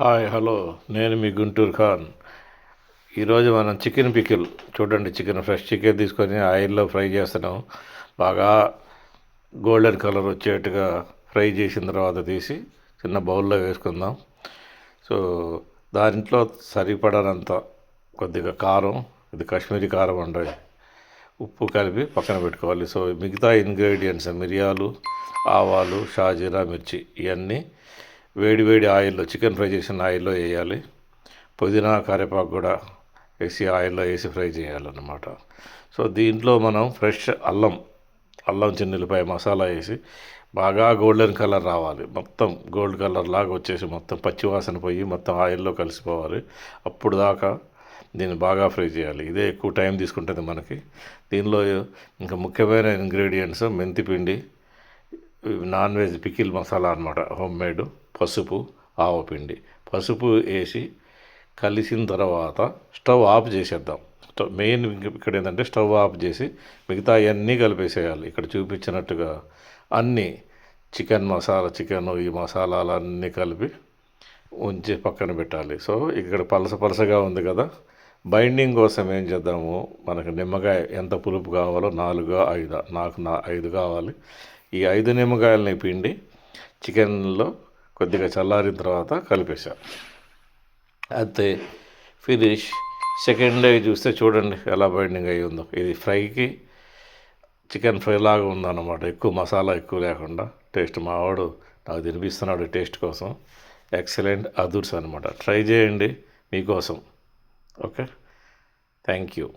Hi hello నేను మీ గుంటూరు ఖాన్. ఈరోజు మనం చికెన్ పికిల్ చూడండి. ఫ్రెష్ చికెన్ తీసుకొని ఆయిల్లో ఫ్రై చేస్తున్నాం. బాగా గోల్డెన్ కలర్ వచ్చేట్టుగా ఫ్రై చేసిన తర్వాత తీసి చిన్న బౌల్లో వేసుకుందాం. సో దాంట్లో సరిపడనంత కొద్దిగా కారం, ఇది కాశ్మీరీ కారం అండి, ఉప్పు కలిపి పక్కన పెట్టుకోవాలి. సో మిగతా ఇంగ్రీడియంట్స్ మిరియాలు, ఆవాలు, షాజీరా, మిర్చి ఇవన్నీ వేడి వేడి ఆయిల్లో, చికెన్ ఫ్రై చేసిన ఆయిల్లో వేయాలి. పుదీనా, కరివేపాకు కూడా వేసి ఆయిల్లో వేసి ఫ్రై చేయాలన్నమాట. సో దీంట్లో మనం ఫ్రెష్ అల్లం చిన్నులపై మసాలా వేసి బాగా గోల్డెన్ కలర్ రావాలి. మొత్తం గోల్డ్ కలర్ లాగా వచ్చేసి మొత్తం పచ్చివాసన పోయి మొత్తం ఆయిల్లో కలిసిపోవాలి. అప్పుడు దాకా దీన్ని బాగా ఫ్రై చేయాలి. ఇదే ఎక్కువ టైం తీసుకుంటుంది మనకి. దీనిలో ఇంకా ముఖ్యమైన ఇంగ్రీడియంట్స్ మెంతిపిండి, నాన్ వెజ్ పికిల్ మసాలా అనమాట, హోమ్ మేడ్, పసుపు, ఆవపిండి. పసుపు వేసి కలిసిన తర్వాత స్టవ్ ఆఫ్ చేసేద్దాం. మెయిన్ ఇక్కడ ఏంటంటే స్టవ్ ఆఫ్ చేసి మిగతా అవన్నీ కలిపేసేయాలి. ఇక్కడ చూపించినట్టుగా అన్నీ చికెన్ ఈ మసాలాలు అన్నీ కలిపి ఉంచి పక్కన పెట్టాలి. సో ఇక్కడ పలసగా ఉంది కదా, బైండింగ్ కోసం ఏం చేద్దాము, మనకు నిమ్మకాయ ఎంత పులుపు కావాలో 4 5, నాకు 5 కావాలి. ఈ 5 నిమ్మకాయలని పిండి చికెన్లో కొద్దిగా చల్లారిన తర్వాత కలిపేసా. అంతే, ఫినిష్. సెకండ్ డే చూస్తే చూడండి ఎలా బైండింగ్ అయ్యి ఉందో. ఇది ఫ్రైకి చికెన్ ఫ్రై లాగా ఉందన్నమాట, ఎక్కువ మసాలా ఎక్కువ లేకుండా. టేస్ట్ మావాడు నాకు తినిపిస్తున్నాడు టేస్ట్ కోసం. ఎక్సలెంట్ అదుర్స్ అనమాట. ట్రై చేయండి మీకోసం. Okay, thank you.